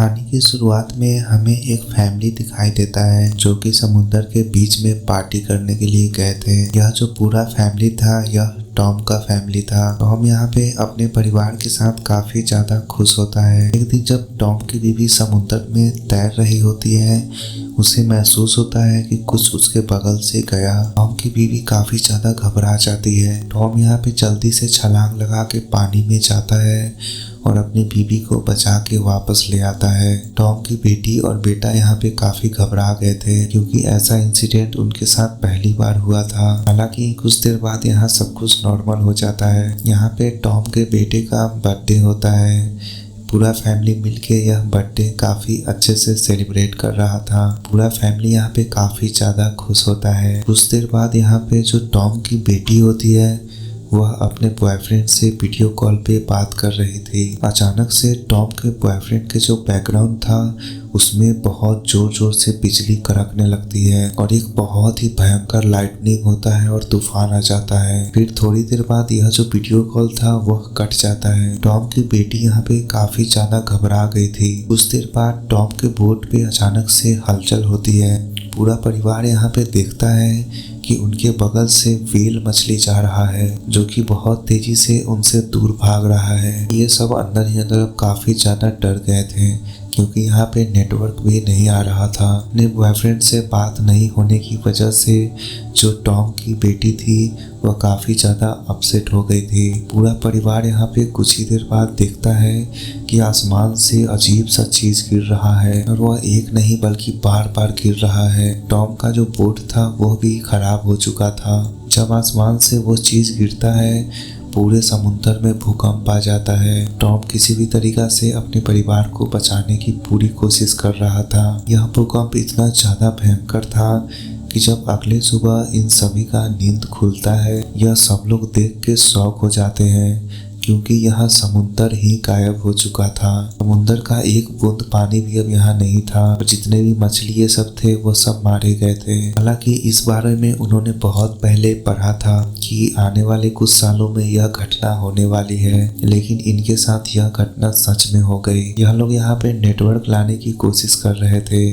कहानी की शुरुआत में हमें एक फैमिली दिखाई देता है जो कि समुद्र के बीच में पार्टी करने के लिए गए थे। यह जो पूरा फैमिली था यह टॉम का फैमिली था। टॉम यहाँ पे अपने परिवार के साथ काफी ज्यादा खुश होता है। एक दिन जब टॉम की बीवी समुद्र में तैर रही होती है उसे महसूस होता है कि कुछ उसके बगल से गया। टॉम की बीवी काफी ज्यादा घबरा जाती है। टॉम यहाँ पे जल्दी से छलांग लगा के पानी में जाता है और अपनी बीवी को बचा के वापस ले आता है। टॉम की बेटी और बेटा यहाँ पे काफी घबरा गए थे क्योंकि ऐसा इंसिडेंट उनके साथ पहली बार हुआ था। हालांकि कुछ देर बाद यहाँ सब कुछ नॉर्मल हो जाता है। यहाँ पे टॉम के बेटे का बर्थडे होता है। पूरा फैमिली मिलके यह बर्थडे काफी अच्छे से सेलिब्रेट कर रहा था। पूरा फैमिली यहाँ पे काफी ज्यादा खुश होता है। कुछ देर बाद यहाँ पे जो टॉम की बेटी होती है वह अपने बॉयफ्रेंड से वीडियो कॉल पे बात कर रही थी। अचानक से टॉम के बॉयफ्रेंड के जो बैकग्राउंड था उसमें बहुत जोर जोर से बिजली कड़कने लगती है और एक बहुत ही भयंकर लाइटनिंग होता है और तूफान आ जाता है। फिर थोड़ी देर बाद यह जो वीडियो कॉल था वह कट जाता है। टॉम की बेटी यहाँ पे काफी ज्यादा घबरा गई थी। कुछ देर बाद टॉम के बोट पे अचानक से हलचल होती है। पूरा परिवार यहाँ पे देखता है कि उनके बगल से व्हेल मछली जा रहा है जो कि बहुत तेजी से उनसे दूर भाग रहा है। ये सब अंदर ही अंदर काफी ज्यादा डर गए थे क्योंकि यहाँ पे नेटवर्क भी नहीं आ रहा था। अपने बॉयफ्रेंड से बात नहीं होने की वजह से जो टॉम की बेटी थी वह काफी ज्यादा अपसेट हो गई थी। पूरा परिवार यहाँ पे कुछ ही देर बाद देखता है कि आसमान से अजीब सा चीज गिर रहा है और वह एक नहीं बल्कि बार बार गिर रहा है। टॉम का जो बोट था वह भी खराब हो चुका था। जब आसमान से वो चीज गिरता है पूरे समुद्र में भूकंप आ जाता है। टॉम किसी भी तरीका से अपने परिवार को बचाने की पूरी कोशिश कर रहा था। यह भूकंप इतना ज्यादा भयंकर था कि जब अगले सुबह इन सभी का नींद खुलता है यह सब लोग देख के शॉक हो जाते हैं क्योंकि यहाँ समुद्र ही गायब हो चुका था। समुद्र का एक बूंद पानी भी अब यहाँ नहीं था और जितने भी मछली ये सब थे वो सब मारे गए थे। हालांकि इस बारे में उन्होंने बहुत पहले पढ़ा था कि आने वाले कुछ सालों में यह घटना होने वाली है, लेकिन इनके साथ यह घटना सच में हो गई। यह लोग यहाँ पे नेटवर्क लाने की कोशिश कर रहे थे।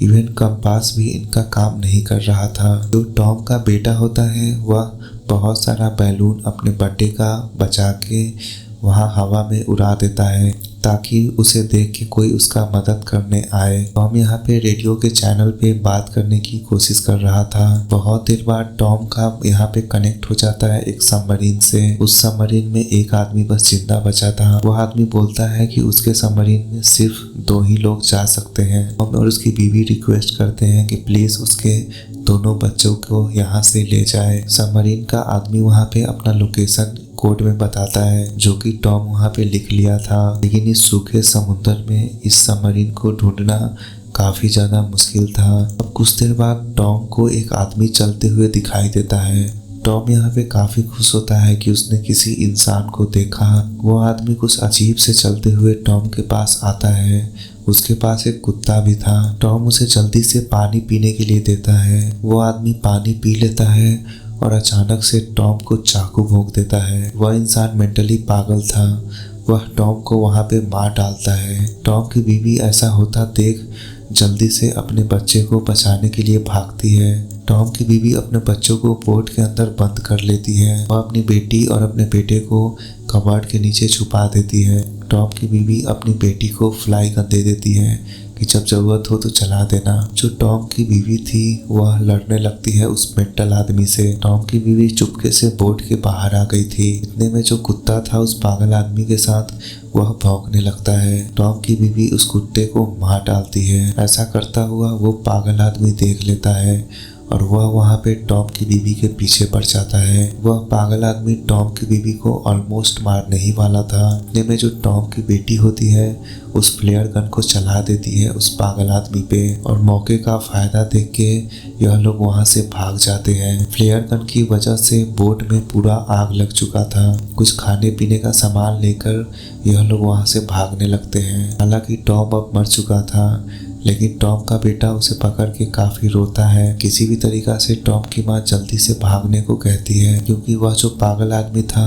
इवन कंपास भी इनका काम नहीं कर रहा था। जो टॉम का बेटा होता है वह बहुत सारा बैलून अपने बर्थडे का बचा के वहाँ हवा में उड़ा देता है ताकि उसे देख के कोई उसका मदद करने आए। टॉम यहाँ पे रेडियो के चैनल पे बात करने की कोशिश कर रहा था। बहुत देर बाद टॉम का यहाँ पे कनेक्ट हो जाता है एक सबमरीन से। उस सबमरीन में एक आदमी बस जिंदा बचा था। वह आदमी बोलता है कि उसके सबमरीन में सिर्फ 2 ही लोग जा सकते हैं। टॉम और उसकी बीवी रिक्वेस्ट करते हैं कि प्लीज उसके दोनों बच्चों को यहाँ से ले जाए। सबमरीन का आदमी वहाँ पे अपना लोकेशन कोड में बताता है जो कि टॉम वहाँ पे लिख लिया था। लेकिन इस सूखे समुद्र में इस सबमरीन को ढूंढना काफी ज्यादा मुश्किल था। अब कुछ देर बाद टॉम को एक आदमी चलते हुए दिखाई देता है। टॉम यहाँ पे काफी खुश होता है कि उसने किसी इंसान को देखा। वो आदमी कुछ अजीब से चलते हुए टॉम के पास आता है। उसके पास एक कुत्ता भी था। टॉम उसे जल्दी से पानी पीने के लिए देता है। वो आदमी पानी पी लेता है और अचानक से टॉम को चाकू भोंक देता है। वह इंसान मेंटली पागल था। वह टॉम को वहाँ पे मार डालता है। टॉम की बीवी ऐसा होता देख जल्दी से अपने बच्चे को बचाने के लिए भागती है। टॉम की बीवी अपने बच्चों को बोट के अंदर बंद कर लेती है। वह अपनी बेटी और अपने बेटे को कबाड़ के नीचे छुपा देती है। टॉम की बीवी अपनी बेटी को फ्लाई गन दे देती है कि जब जरूरत हो तो चला देना। जो टॉम की बीवी थी वह लड़ने लगती है उस मेंटल आदमी से। टॉम की बीवी चुपके से बोट के बाहर आ गई थी। इतने में जो कुत्ता था उस पागल आदमी के साथ वह भौंकने लगता है। टॉम की बीवी उस कुत्ते को मार डालती है। ऐसा करता हुआ वो पागल आदमी देख लेता है और वह वहाँ पे टॉम की बीवी के पीछे पड़ जाता है। वह पागल आदमी टॉम की बीवी को ऑलमोस्ट मारने ही वाला था। इतने में जो टॉम की बेटी होती है उस फ्लेयर गन को चला देती है उस पागल आदमी पे और मौके का फायदा देख के यह लोग वहाँ से भाग जाते हैं। फ्लेयर गन की वजह से बोट में पूरा आग लग चुका था। कुछ खाने पीने का सामान लेकर यह लोग वहाँ से भागने लगते हैं। हालांकि टॉम अब मर चुका था लेकिन टॉम का बेटा उसे पकड़ के काफी रोता है। किसी भी तरीका से टॉम की माँ जल्दी से भागने को कहती है क्योंकि वह जो पागल आदमी था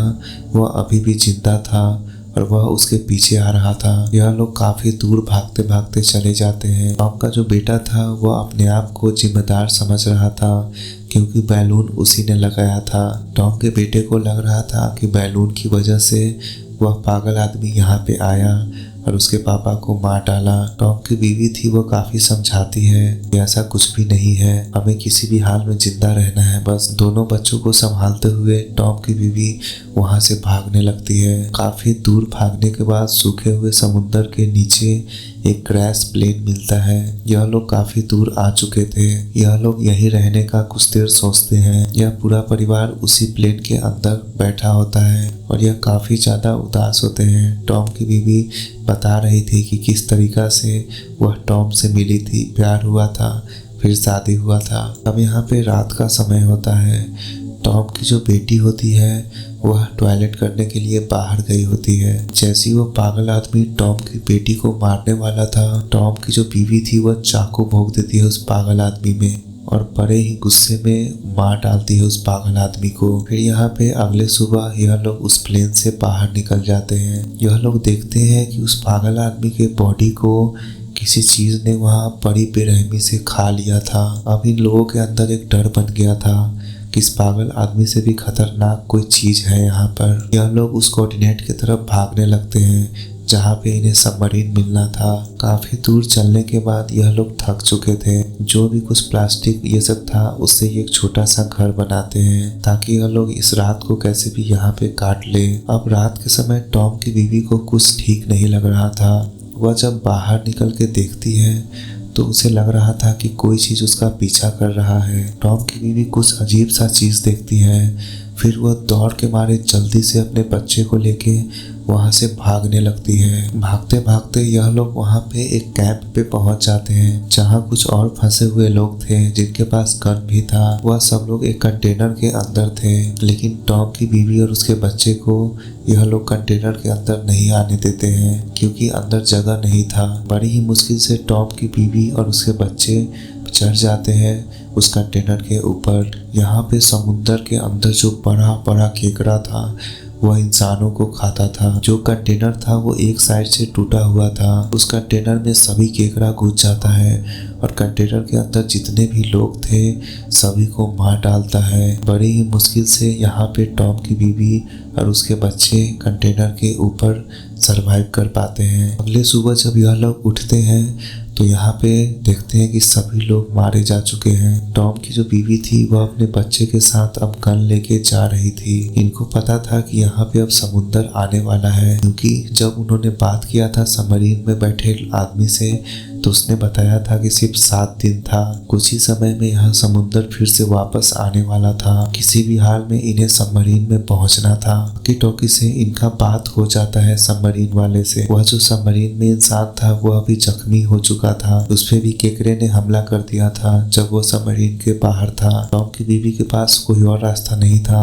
वह अभी भी जिंदा था और वह उसके पीछे आ रहा था। यह लोग काफी दूर भागते भागते चले जाते हैं। टॉम का जो बेटा था वह अपने आप को जिम्मेदार समझ रहा था क्योंकि बैलून उसी ने लगाया था। टॉम के बेटे को लग रहा था कि बैलून की वजह से वह पागल आदमी यहाँ पे आया और उसके पापा को मार डाला। टॉम की बीवी थी वो काफी समझाती है कि ऐसा कुछ भी नहीं है, हमें किसी भी हाल में जिंदा रहना है बस। दोनों बच्चों को संभालते हुए टॉम की बीवी वहां से भागने लगती है। काफी दूर भागने के बाद सूखे हुए समुद्र के नीचे एक क्रैश प्लेन मिलता है। यह लोग काफी दूर आ चुके थे। यह लोग यहीं रहने का कुछ देर सोचते हैं। यह पूरा परिवार उसी प्लेन के अंदर बैठा होता है और यह काफी ज्यादा उदास होते हैं। टॉम की बीवी बता रही थी कि किस तरीका से वह टॉम से मिली थी, प्यार हुआ था, फिर शादी हुआ था। अब यहाँ पे रात का समय होता है। टॉम की जो बेटी होती है वह टॉयलेट करने के लिए बाहर गई होती है। जैसे वो पागल आदमी टॉम की बेटी को मारने वाला था, टॉम की जो बीवी थी वह चाकू भोंक देती है उस पागल आदमी में और बड़े ही गुस्से में मार डालती है उस पागल आदमी को। फिर यहाँ पे अगले सुबह यह लोग उस प्लेन से बाहर निकल जाते हैं। यह लोग देखते हैं कि उस पागल आदमी के बॉडी को किसी चीज ने वहाँ बड़ी बेरहमी से खा लिया था। अब इन लोगों के अंदर एक डर बन गया था कि इस पागल आदमी से भी खतरनाक कोई चीज है यहाँ पर। यह लोग उस कोऑर्डिनेट की तरफ भागने लगते हैं जहाँ पे इन्हें सबमरीन मिलना था। काफी दूर चलने के बाद यह लोग थक चुके थे। जो भी कुछ प्लास्टिक ये सब था उससे एक छोटा सा घर बनाते हैं ताकि यह लोग इस रात को कैसे भी यहाँ पे काट ले। अब रात के समय टॉम की बीवी को कुछ ठीक नहीं लग रहा था। वह जब बाहर निकल के देखती है तो उसे लग रहा था कि कोई चीज उसका पीछा कर रहा है। टॉम की बीवी कुछ अजीब सा चीज देखती है। फिर वह दौड़ के मारे जल्दी से अपने बच्चे को लेके वहां से भागने लगती है। भागते भागते यह लोग वहां पे एक कैंप पे पहुंच जाते हैं जहां कुछ और फंसे हुए लोग थे जिनके पास गन भी था। वह सब लोग एक कंटेनर के अंदर थे, लेकिन टॉम की बीवी और उसके बच्चे को यह लोग कंटेनर के अंदर नहीं आने देते हैं क्योंकि अंदर जगह नहीं था। बड़ी ही मुश्किल से टॉम की बीवी और उसके बच्चे चढ़ जाते हैं उस कंटेनर के ऊपर। यहाँ पे समुद्र के अंदर जो बड़ा बड़ा केकड़ा था वह इंसानों को खाता था। जो कंटेनर था वो एक साइड से टूटा हुआ था। उस कंटेनर में सभी केकड़ा घुस जाता है और कंटेनर के अंदर जितने भी लोग थे सभी को मार डालता है। बड़ी ही मुश्किल से यहाँ पे टॉम की बीवी और उसके बच्चे कंटेनर के ऊपर सरवाइव कर पाते हैं। अगले सुबह जब यह लोग उठते हैं तो यहाँ पे देखते हैं कि सभी लोग मारे जा चुके हैं। टॉम की जो बीवी थी वह अपने बच्चे के साथ अब गन लेके जा रही थी। इनको पता था कि यहाँ पे अब समुंदर आने वाला है क्योंकि जब उन्होंने बात किया था सबमरीन में बैठे आदमी से तो उसने बताया था कि सिर्फ 7 दिन था। कुछ ही समय में यहाँ समुंदर फिर से वापस आने वाला था। किसी भी हाल में इन्हें सबमरीन में पहुंचना था। टॉकी टॉकी से इनका बात हो जाता है सबमरीन वाले से। वह जो सबमरीन में इंसान था वह अभी जख्मी हो चुका था। उस पे भी केकड़े ने हमला कर दिया था जब वो सबमरीन के बाहर था। टॉम की बीवी के पास कोई और रास्ता नहीं था।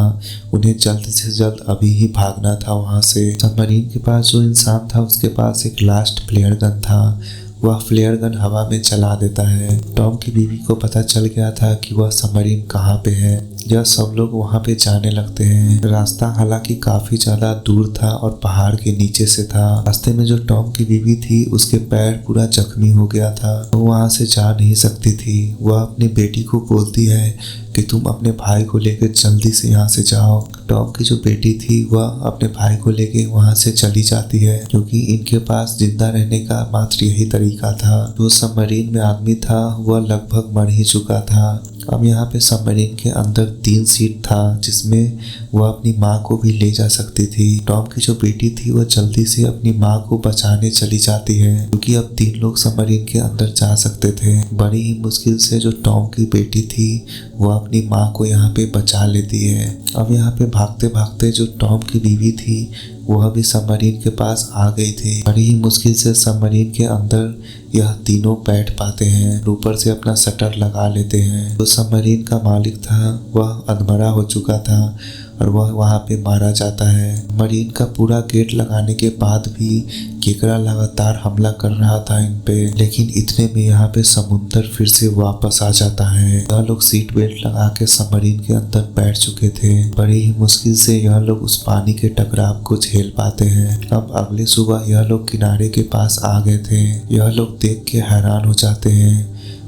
उन्हें जल्द से जल्द अभी ही भागना था वहां से। सबमरीन के पास जो इंसान था उसके पास एक लास्ट फ्लेयर गन था। वह फ्लेयर गन हवा में चला देता है। टॉम की बीवी को पता चल गया था कि वह सबमरीन कहाँ पे है। यह सब लोग वहां पे जाने लगते हैं। रास्ता हालांकि काफी ज्यादा दूर था और पहाड़ के नीचे से था। रास्ते में जो टॉम की बीवी थी उसके पैर पूरा जख्मी हो गया था, वो वहां से जा नहीं सकती थी। वह अपनी बेटी को बोलती है कि तुम अपने भाई को लेकर जल्दी से यहाँ से जाओ। टॉम की जो बेटी थी वह अपने भाई को लेके वहां से चली जाती है क्योंकि इनके पास जिंदा रहने का मात्र यही तरीका था। जो सबमरीन में आदमी था वह लगभग मर ही चुका था। अब यहाँ पे सबमरीन के अंदर 3 सीट था जिसमें वह अपनी माँ को भी ले जा सकती थी। टॉम की जो बेटी थी वह जल्दी से अपनी माँ को बचाने चली जाती है क्योंकि अब 3 लोग सबमरीन के अंदर जा सकते थे। बड़ी ही मुश्किल से जो टॉम की बेटी थी वह अपनी माँ को यहाँ पे बचा लेती है। अब यहाँ पे भागते भागते जो टॉम की बीवी थी वह भी सबमरीन के पास आ गई थी। बड़ी ही मुश्किल से सबमरीन के अंदर यह तीनों बैठ पाते हैं। ऊपर से अपना शटर लगा लेते हैं। जो सबमरीन का मालिक था वह अधमरा हो चुका था और वह वहाँ पे मारा जाता है। मरीन का पूरा गेट लगाने के बाद भी केकड़ा लगातार हमला कर रहा था इन पे, लेकिन इतने में यहाँ पे समुंदर फिर से वापस आ जाता है। यह लोग सीट बेल्ट लगा के सबमरीन के अंदर बैठ चुके थे। बड़ी ही मुश्किल से यह लोग उस पानी के टकराव को झेल पाते हैं। अब अगली सुबह यह लोग किनारे के पास आ गए थे। यह लोग देख के हैरान हो जाते हैं,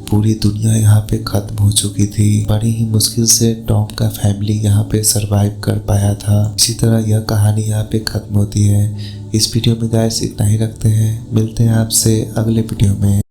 पूरी दुनिया यहाँ पे खत्म हो चुकी थी। बड़ी ही मुश्किल से टॉम का फैमिली यहाँ पे सरवाइव कर पाया था। इसी तरह यह कहानी यहाँ पे खत्म होती है। इस वीडियो में गाइस इतना ही रखते हैं। मिलते हैं आपसे अगले वीडियो में।